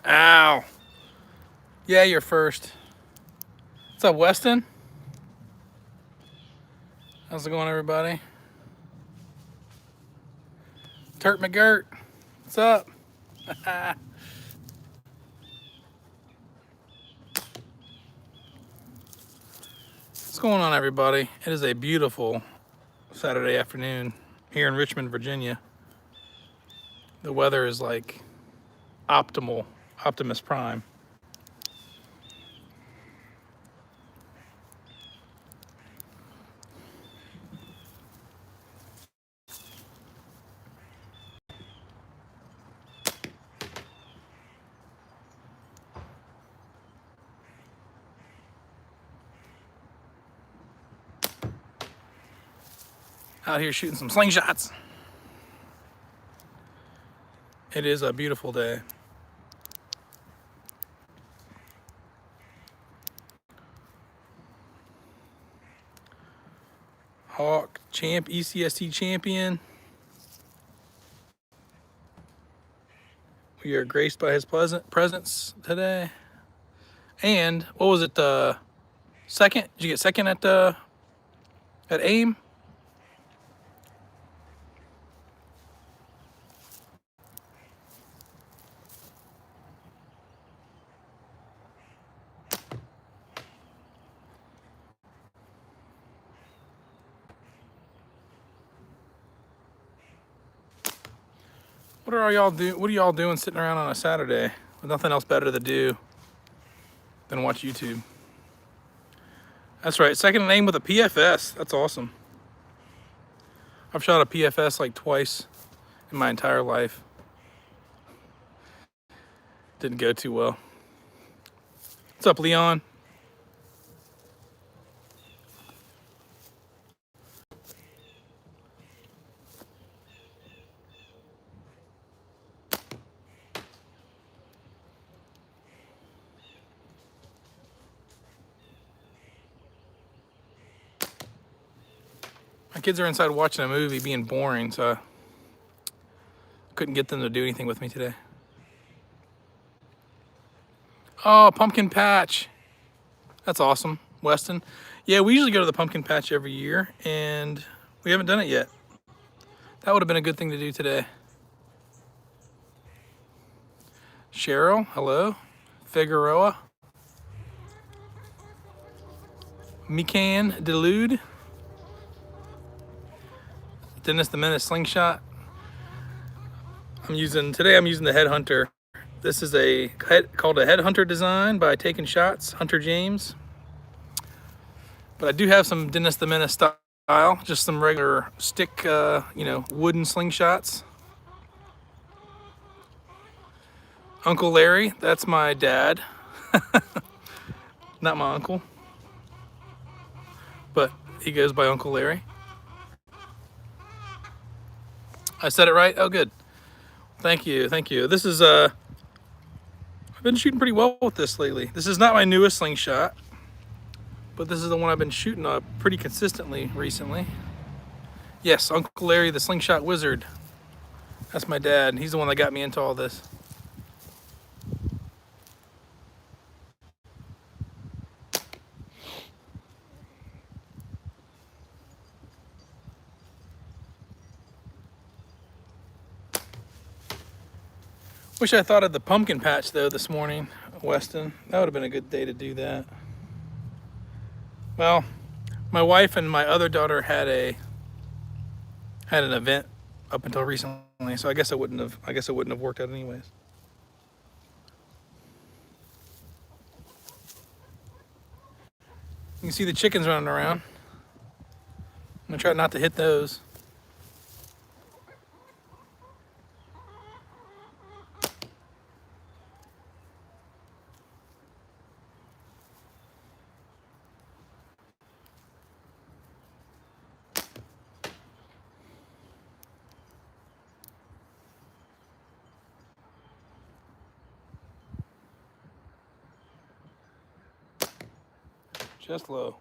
Ow. Yeah, you're first. What's up, Weston? How's it going, everybody? Turt McGirt, what's up? What's going on, everybody? It is a beautiful Saturday afternoon here in Richmond, Virginia. The weather is like optimal, Optimus Prime. Out here shooting some slingshots. It is a beautiful day. Hawk champ, ECST champion. We are graced by his pleasant presence today. And what was it? Second? Did you get second at AIM? What are y'all doing sitting around on a Saturday with nothing else better to do than watch YouTube? That's right, second in AIM with a PFS. That's awesome. I've shot a PFS like twice in my entire life. Didn't go too well. What's up, Leon? My kids are inside watching a movie being boring, so I couldn't get them to do anything with me today. Oh, pumpkin patch. That's awesome, Weston. Yeah, we usually go to the pumpkin patch every year, and we haven't done it yet. That would have been a good thing to do today. Cheryl, hello. Figueroa. Mikan Delude. Dennis the Menace slingshot. Today I'm using the Headhunter. This is called a Headhunter design by Taking Shots, Hunter James. But I do have some Dennis the Menace style, just some regular stick, wooden slingshots. Uncle Larry, that's my dad. Not my uncle, but he goes by Uncle Larry. I said it right? Oh, good. Thank you. This is, I've been shooting pretty well with this lately. This is not my newest slingshot, but this is the one I've been shooting pretty consistently recently. Yes, Uncle Larry, the slingshot wizard. That's my dad. He's the one that got me into all this. Wish I thought of the pumpkin patch though this morning, Weston. That would have been a good day to do that. Well, my wife and my other daughter had an event up until recently, so I guess it wouldn't have worked out anyways. You can see the chickens running around. I'm gonna try not to hit those. Just low.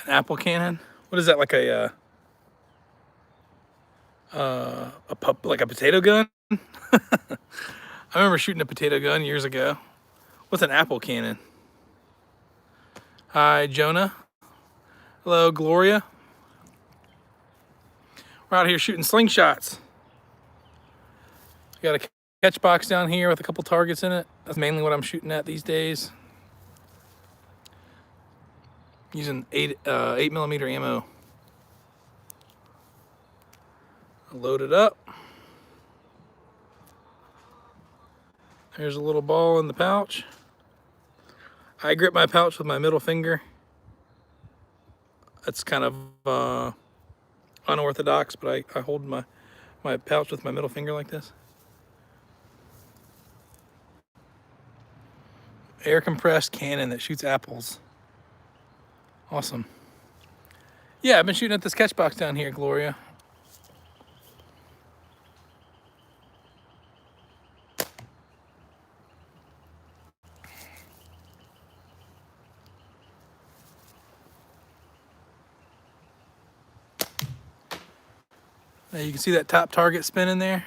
An apple cannon? What is that, like a like a potato gun? I remember shooting a potato gun years ago. What's an apple cannon? Hi, Jonah. Hello, Gloria. We're out here shooting slingshots. Got a catch box down here with a couple targets in it. That's mainly what I'm shooting at these days. Using 8mm ammo. Load it up. There's a little ball in the pouch. I grip my pouch with my middle finger. That's kind of unorthodox, but I hold my pouch with my middle finger like this. Air compressed cannon that shoots apples. Awesome. Yeah, I've been shooting at this catch box down here, Gloria. Now you can see that top target spinning there.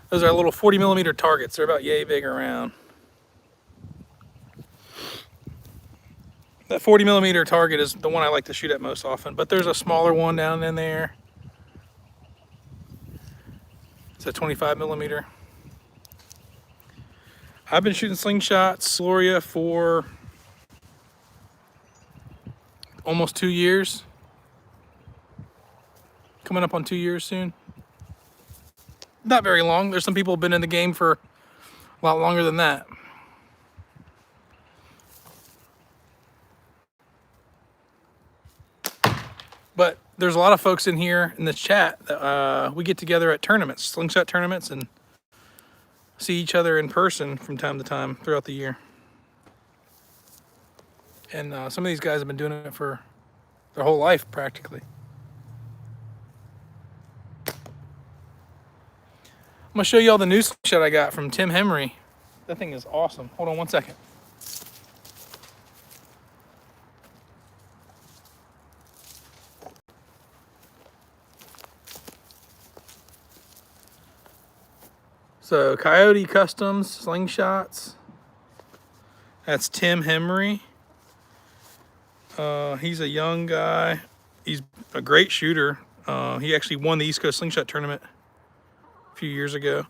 Those are little 40mm targets. They're about yay big around. That 40mm target is the one I like to shoot at most often, but there's a smaller one down in there. It's a 25mm. I've been shooting slingshots, Gloria, for almost 2 years. Coming up on 2 years soon. Not very long. There's some people who've been in the game for a lot longer than that. But there's a lot of folks in here in this chat that we get together at tournaments, slingshot tournaments, and see each other in person from time to time throughout the year. And some of these guys have been doing it for their whole life, practically. I'm gonna show you all the new slingshot I got from Tim Hemery. That thing is awesome. Hold on one second. So Coyote Customs slingshots. That's Tim Hemery. He's a young guy. He's a great shooter. He actually won the East Coast Slingshot Tournament a few years ago.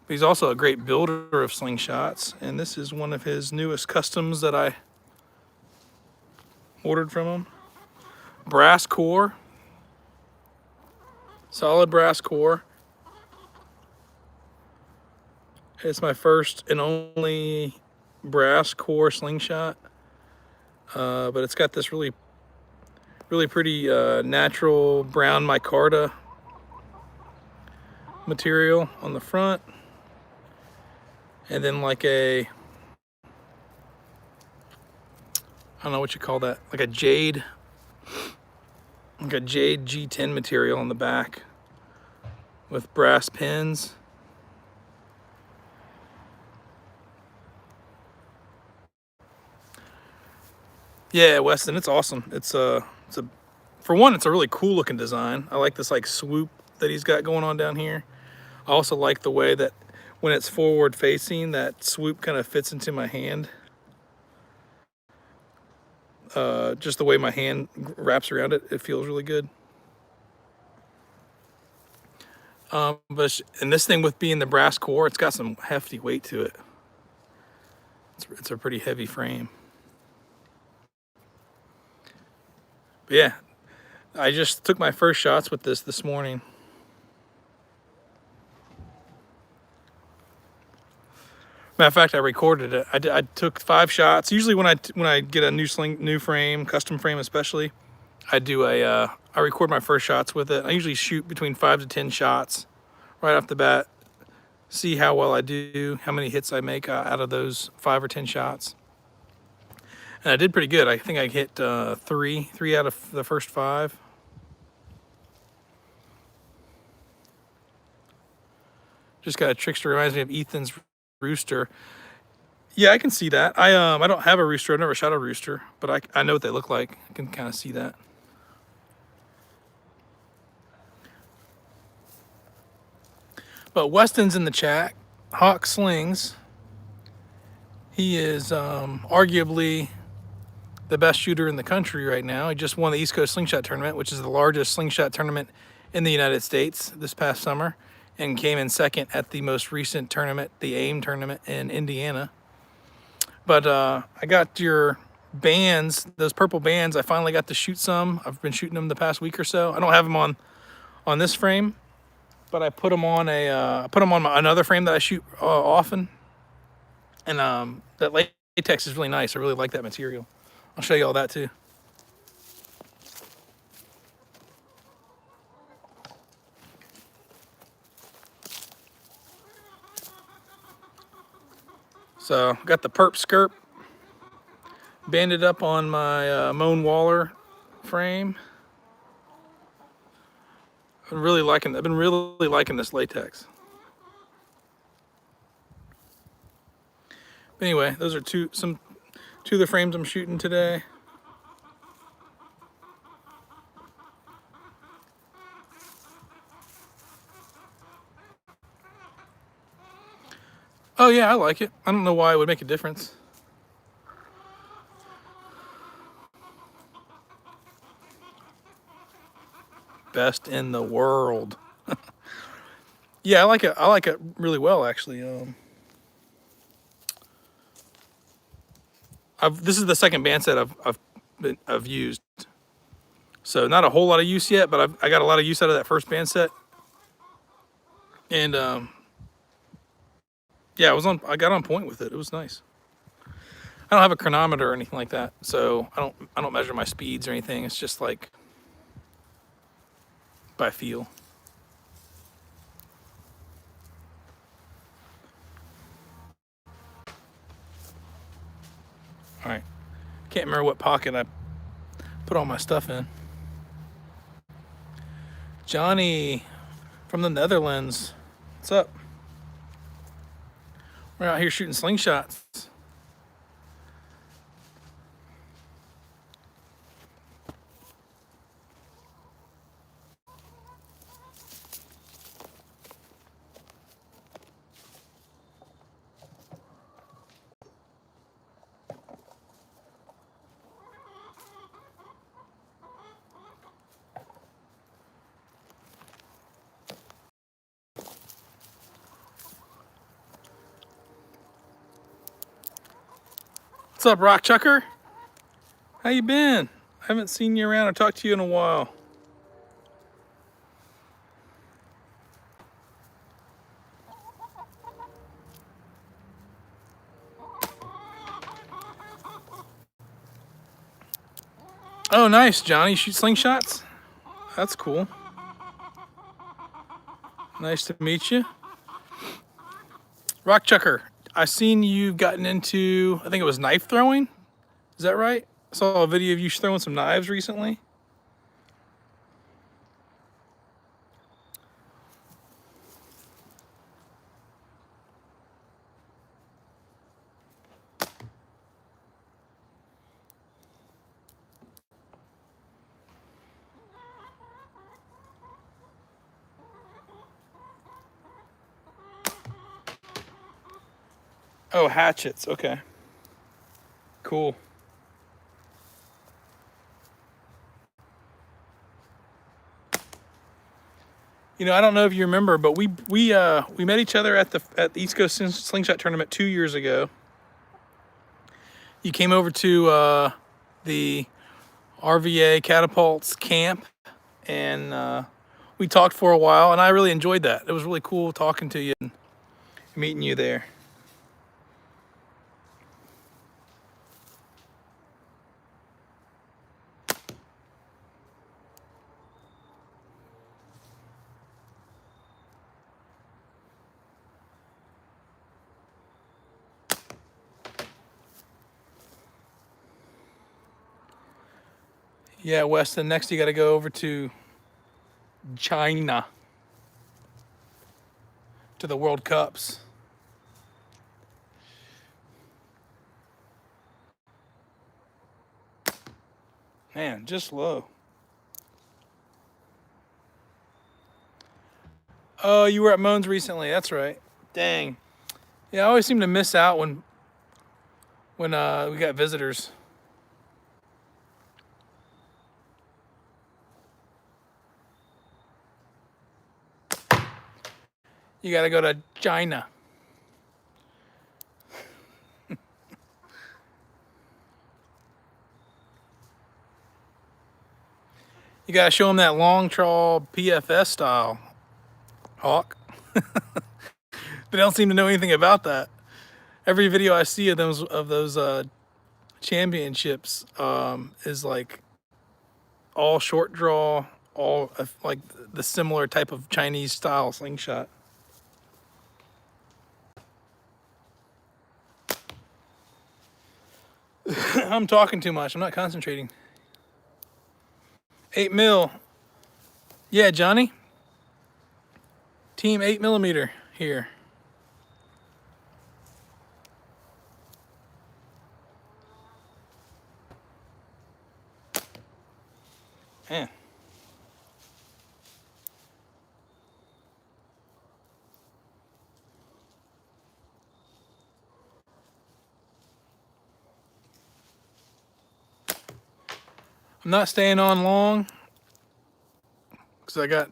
He's also a great builder of slingshots, and this is one of his newest customs that I ordered from him. Brass core. Solid brass core. It's my first and only brass core slingshot, but it's got this really pretty natural brown micarta material on the front, and then like I don't know what you call that, like a jade G10 material on the back with brass pins. Yeah, Weston, it's awesome. It's a for one, it's a really cool looking design. I like this like swoop that he's got going on down here. I also like the way that when it's forward facing, that swoop kind of fits into my hand. Just the way my hand wraps around it, it feels really good. And this thing, with being the brass core, it's got some hefty weight to it. It's a pretty heavy frame. But yeah, I just took my first shots with this morning. Matter of fact, I recorded it. I took 5 shots. Usually when I get a new frame, custom frame especially, I record my first shots with it. I usually shoot between 5 to 10 shots right off the bat. See how well I do, how many hits I make out of those 5 or 10 shots. And I did pretty good. I think I hit 3 out of the first 5. Just got a trickster, reminds me of Ethan's rooster. Yeah, I can see that. I don't have a rooster. I've never shot a rooster, but I know what they look like. I can kind of see that. But Weston's in the chat. Hawk Slings. He is arguably the best shooter in the country right now. He just won the East Coast Slingshot Tournament, which is the largest slingshot tournament in the United States this past summer, and came in second at the most recent tournament, the AIM tournament in Indiana. But I got your bands, those purple bands. I finally got to shoot some. I've been shooting them the past week or so. I don't have them on this frame, but I put them on another frame that I shoot often. And that latex is really nice. I really like that material. I'll show you all that too. So got the perp skirt banded up on my Moan Waller frame. I've been really liking this latex. But anyway, those are two of the frames I'm shooting today. Oh yeah, I like it. I don't know why it would make a difference. Best in the world. Yeah, I like it. I like it really well, actually. This is the second band set I've used, so not a whole lot of use yet, but I got a lot of use out of that first band set, and yeah, I got on point with it. It was nice. I don't have a chronometer or anything like that, so I don't measure my speeds or anything. It's just like by feel. All right, can't remember what pocket I put all my stuff in. Johnny from the Netherlands, what's up? We're out here shooting slingshots. What's up, Rock Chucker? How you been? I haven't seen you around or talked to you in a while. Oh, nice, Johnny. You shoot slingshots? That's cool. Nice to meet you. Rock Chucker, I seen you've gotten into, I think it was knife throwing. Is that right? I saw a video of you throwing some knives recently. Oh, hatchets. Okay. Cool. You know, I don't know if you remember, but we met each other at the East Coast Slingshot Tournament 2 years ago. You came over to the RVA Catapults camp, and we talked for a while, and I really enjoyed that. It was really cool talking to you and meeting you there. Yeah, Weston, next you got to go over to China, to the World Cups. Man, just low. Oh, you were at Moan's recently. That's right. Dang. Yeah, I always seem to miss out when we got visitors. You got to go to China. You got to show them that long trawl PFS style, Hawk. They don't seem to know anything about that. Every video I see of those championships is like all short draw, all like the similar type of Chinese style slingshot. I'm talking too much. I'm not concentrating. 8 mil. Yeah, Johnny. Team 8mm here. Man. I'm not staying on long because I got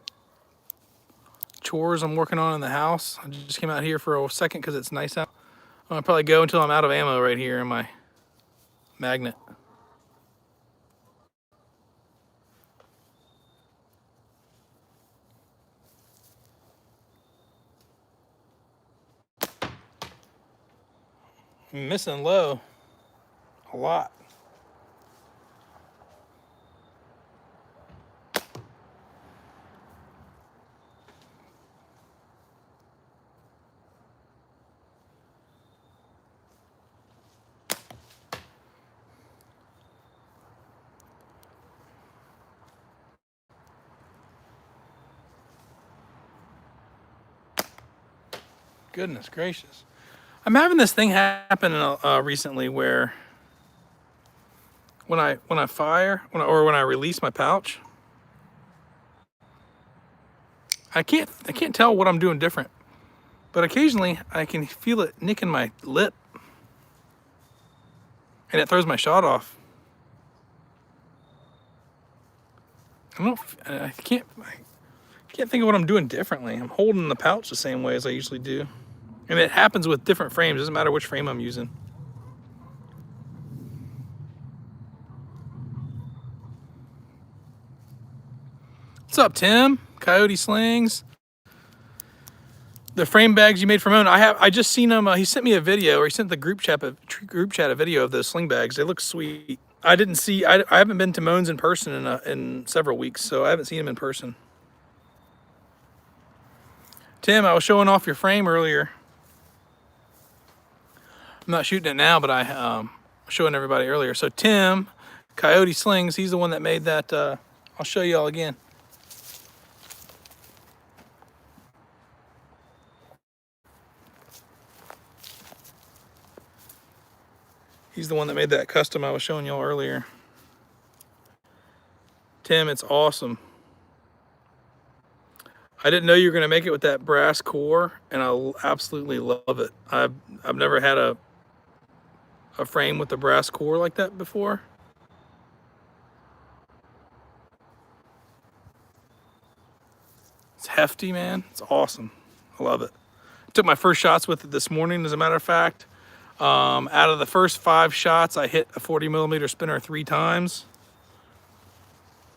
chores I'm working on in the house. I just came out here for a second because it's nice out. I'm gonna probably go until I'm out of ammo right here in my magnet. I'm missing low a lot. Goodness gracious. I'm having this thing happen recently where when I fire or when I release my pouch, I can't tell what I'm doing different. But occasionally I can feel it nicking my lip and it throws my shot off. I can't think of what I'm doing differently. I'm holding the pouch the same way as I usually do. And it happens with different frames. It doesn't matter which frame I'm using. What's up, Tim? Coyote Slings. The frame bags you made for Moan. I just seen him. He sent me a video, or he sent the group chat a video of those sling bags. They look sweet. I haven't been to Moan's in person in several weeks, so I haven't seen him in person. Tim, I was showing off your frame earlier. I'm not shooting it now, but I was showing everybody earlier. So Tim, Coyote Slings, he's the one that made that. I'll show you all again. He's the one that made that custom I was showing y'all earlier. Tim, it's awesome. I didn't know you were gonna make it with that brass core, and I absolutely love it. I've never had a frame with the brass core like that before. It's hefty, man. It's awesome. I love it. I took my first shots with it this morning, as a matter of fact. Out of the first 5 shots, I hit a 40mm spinner 3 times.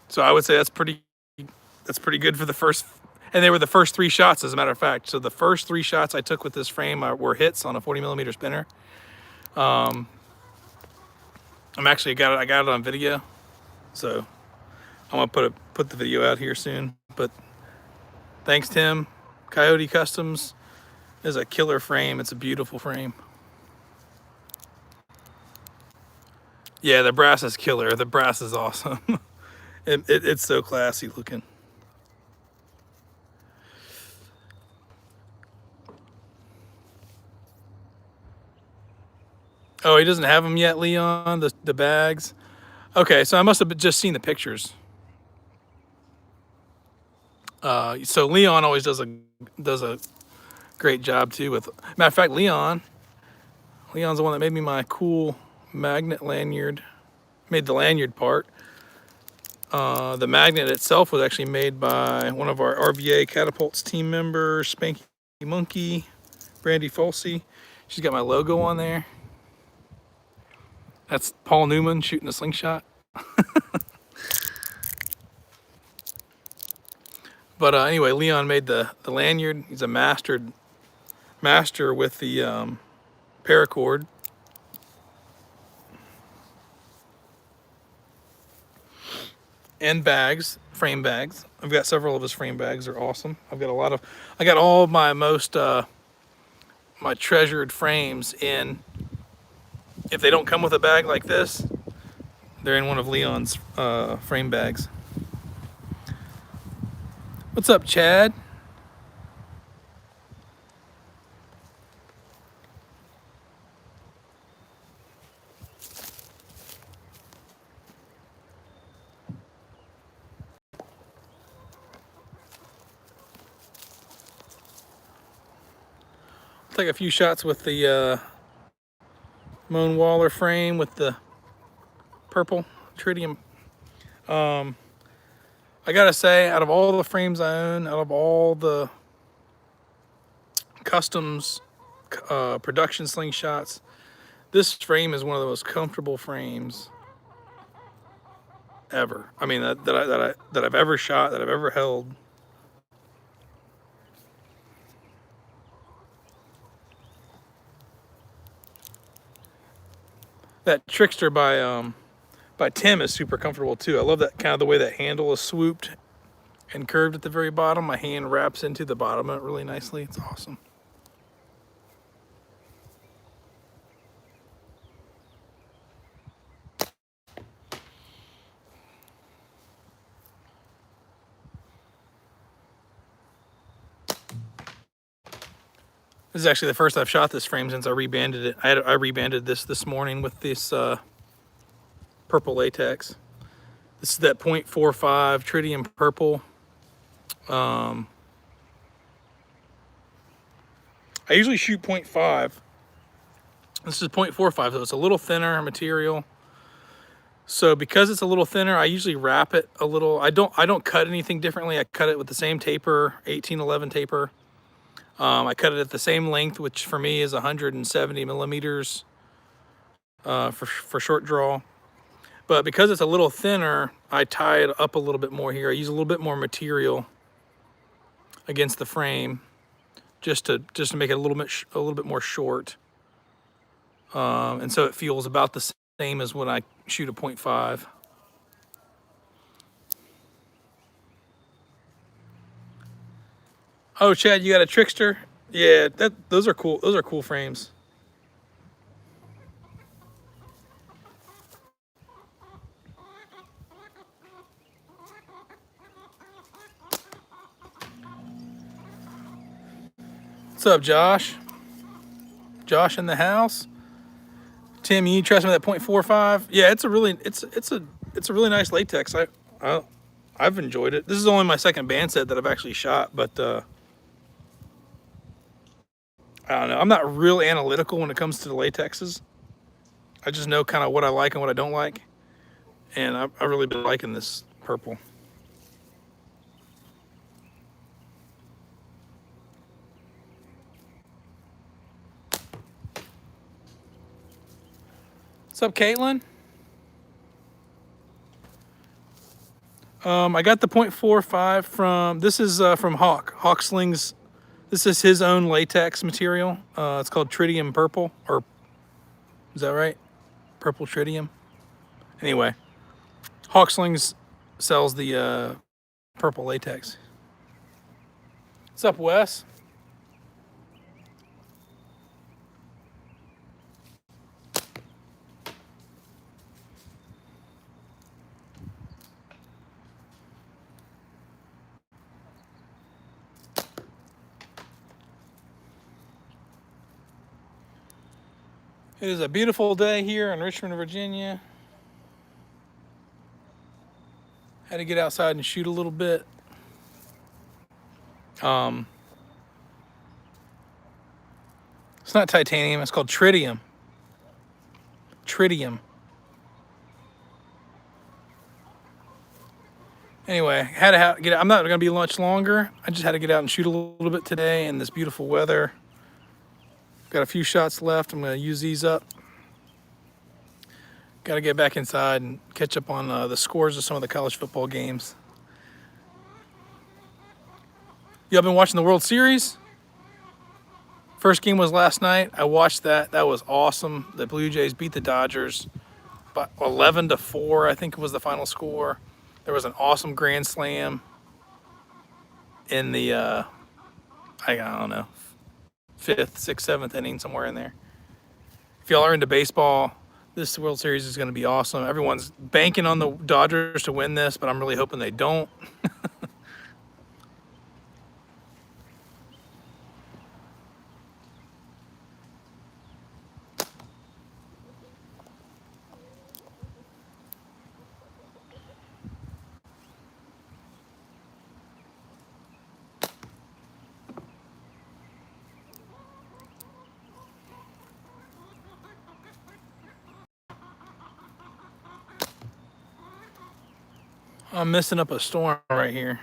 So I would say that's pretty good for the first, and they were the first 3 shots, as a matter of fact. So the first 3 shots I took with this frame were hits on a 40mm spinner. I got it on video, so I'm gonna put the video out here soon. But thanks, Tim. Coyote Customs is a killer frame. It's a beautiful frame. Yeah, the brass is killer. The brass is awesome. It's so classy looking. Oh, he doesn't have them yet, Leon, the bags. Okay, so I must have just seen the pictures. So Leon always does a great job too with. Matter of fact, Leon's the one that made me my cool magnet lanyard. Made the lanyard part. The magnet itself was actually made by one of our RVA Catapults team members, Spanky Monkey, Brandy Folsey. She's got my logo on there. That's Paul Newman shooting a slingshot. But anyway, Leon made the lanyard. He's a master with the paracord. And bags, frame bags. I've got several of his frame bags. They're awesome. I got all my my treasured frames in. If they don't come with a bag like this, they're in one of Leon's frame bags. What's up, Chad? Take a few shots with the Moan Waller frame with the purple tritium. I gotta say, out of all the frames I own, out of all the customs production slingshots, this frame is one of the most comfortable frames ever. I mean, that I've ever shot, that I've ever held. That Trickster by Tim is super comfortable too. I love that kind of the way that handle is swooped and curved at the very bottom. My hand wraps into the bottom of it really nicely. It's awesome. This is actually the first I've shot this frame since I rebanded it. I rebanded this morning with this purple latex. This is that .45 tritium purple. I usually shoot .5. This is .45, so it's a little thinner material. So because it's a little thinner, I usually wrap it a little. I don't cut anything differently. I cut it with the same taper, 1811 taper. I cut it at the same length, which for me is 170 millimeters for short draw. But because it's a little thinner, I tie it up a little bit more here. I use a little bit more material against the frame, just to make it a little bit more short, and so it feels about the same as when I shoot a .5. Oh, Chad, you got a Trickster? Yeah, those are cool. Those are cool frames. What's up, Josh? Josh in the house. Tim, you trust me with that .45? Yeah, it's a really nice latex. I've enjoyed it. This is only my second band set that I've actually shot, but I don't know. I'm not real analytical when it comes to the latexes. I just know kind of what I like and what I don't like, and I've really been liking this purple. What's up, Caitlin? I got the .45 from, this is from Hawk Slings. This is his own latex material. It's called Tritium Purple, or is that right? Purple Tritium. Anyway, Hawk Slings sells the purple latex. What's up, Wes? It is a beautiful day here in Richmond, Virginia. Had to get outside and shoot a little bit. It's not titanium, it's called tritium. Tritium. Anyway, had to get out. I'm not going to be much longer. I just had to get out and shoot a little bit today in this beautiful weather. Got a few shots left. I'm going to use these up. Got to get back inside and catch up on the scores of some of the college football games. Y'all been watching the World Series? First game was last night. I watched that. That was awesome. The Blue Jays beat the Dodgers by 11-4, I think was the final score. There was an awesome grand slam in the, I don't know, 5th, 6th, 7th inning, somewhere in there. If y'all are into baseball, this World Series is going to be awesome. Everyone's banking on the Dodgers to win this, but I'm really hoping they don't. I'm messing up a storm right here.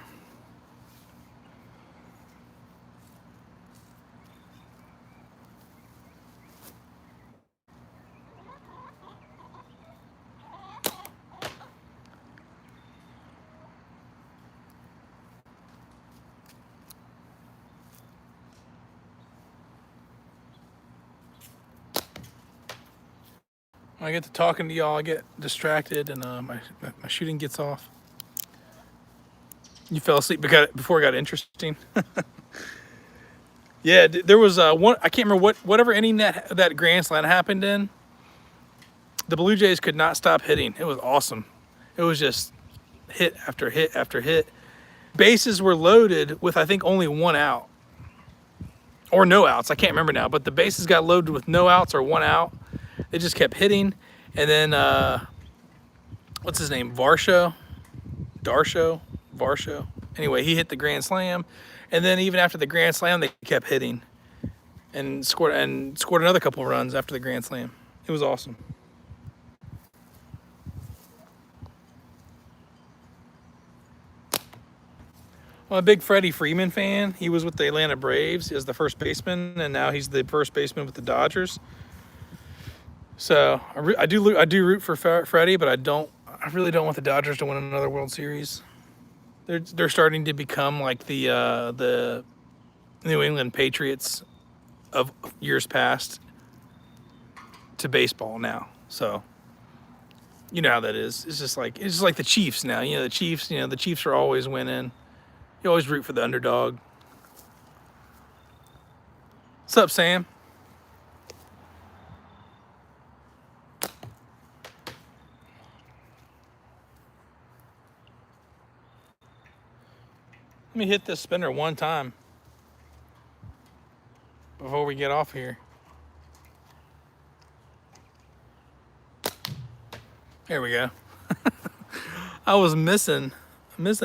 When I get to talking to y'all, I get distracted and my shooting gets off. You fell asleep before it got interesting. Yeah, there was one. I can't remember whatever inning that grand slam happened in. The Blue Jays could not stop hitting. It was awesome. It was just hit after hit after hit. Bases were loaded with I think only 1 out or no outs. I can't remember now, but the bases got loaded with no outs or 1 out. They just kept hitting, and then what's his name? Varsho. Anyway, he hit the grand slam, and then even after the grand slam, they kept hitting, and scored another couple of runs after the grand slam. It was awesome. I'm a big Freddie Freeman fan. He was with the Atlanta Braves as the first baseman, and now he's the first baseman with the Dodgers. So I do root for Freddie, but I really don't want the Dodgers to win another World Series. They're starting to become like the New England Patriots of years past to baseball now. So you know how that is. It's just like the Chiefs now. The Chiefs are always winning. You always root for the underdog. What's up, Sam? Let me hit this spinner one time before we get off here. There we go. I was missing. That's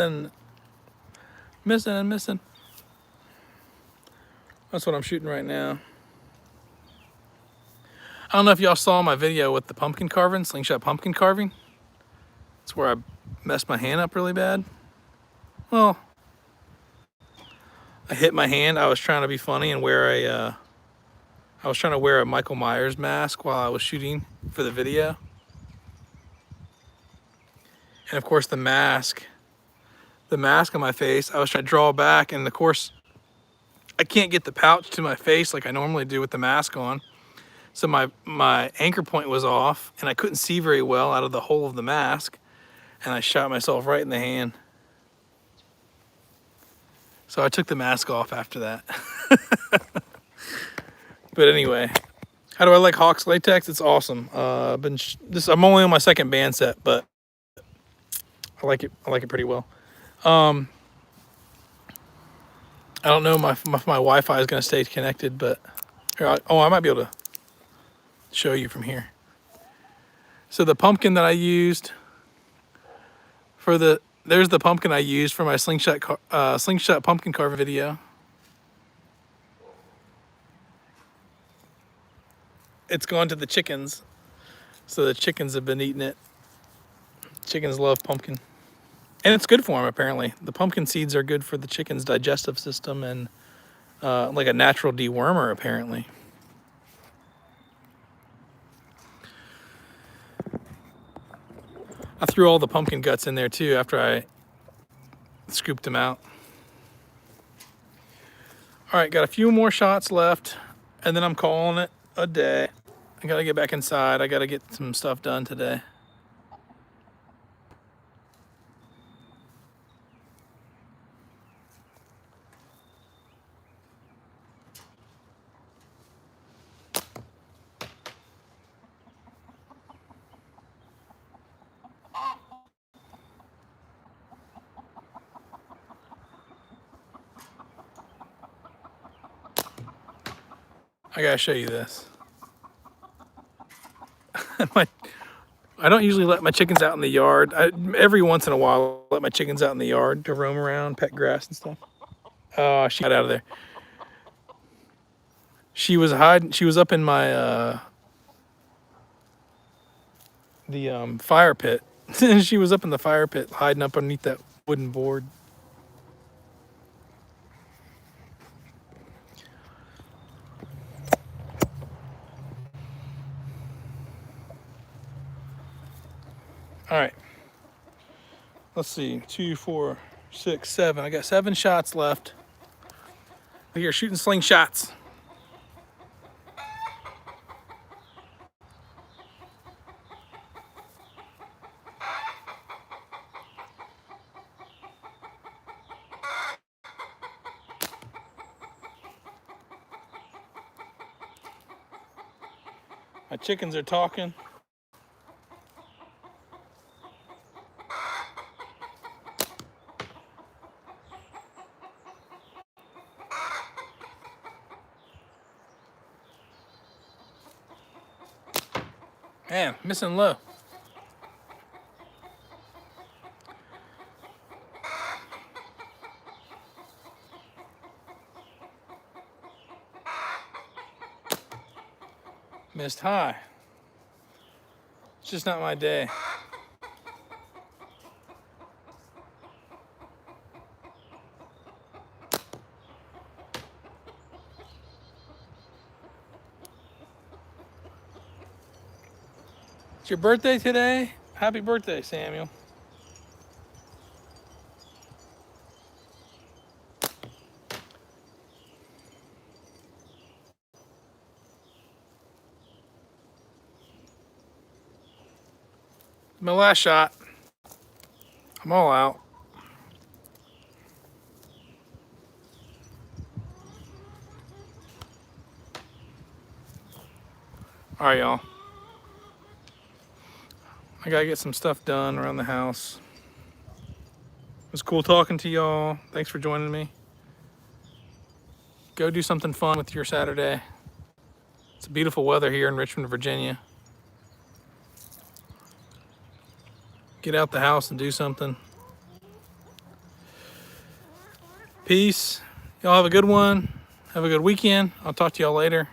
what I'm shooting right now. I don't know if y'all saw my video with the pumpkin carving, slingshot pumpkin carving. It's where I messed my hand up really bad. Well, I hit my hand. I was trying to be funny and I was trying to wear a Michael Myers mask while I was shooting for the video. And of course the mask on my face, I was trying to draw back, and of course I can't get the pouch to my face like I normally do with the mask on. So my anchor point was off, and I couldn't see very well out of the hole of the mask, and I shot myself right in the hand. So I took the mask off after that. But anyway, how do I like Hawks latex? It's awesome. I'm only on my second band set, but I like it. I like it pretty well. I don't know if my Wi-Fi is going to stay connected, but I might be able to show you from here. So the pumpkin that I used for the There's the pumpkin I used for my slingshot pumpkin carving video. It's gone to the chickens, so the chickens have been eating it. Chickens love pumpkin, and it's good for them apparently. The pumpkin seeds are good for the chicken's digestive system and like a natural dewormer apparently. I threw all the pumpkin guts in there too after I scooped them out. All right, got a few more shots left, and then I'm calling it a day. I gotta get back inside. I gotta get some stuff done today. I gotta show you this. I don't usually let my chickens out in the yard. Every once in a while, I let my chickens out in the yard to roam around, pet grass and stuff. Oh, she got out of there. She was hiding. She was up in my fire pit. She was up in the fire pit, hiding up underneath that wooden board. All right. Let's see. 2, 4, 6, 7. I got 7 shots left. Look here, shooting slingshots. My chickens are talking. Man, missing low. Missed high. It's just not my day. It's your birthday today? Happy birthday, Samuel. My last shot. I'm all out. All right, y'all. I gotta get some stuff done around the house. It was cool talking to y'all. Thanks for joining me. Go do something fun with your Saturday. It's beautiful weather here in Richmond, Virginia. Get out the house and do something. Peace. Y'all have a good one. Have a good weekend. I'll talk to y'all later.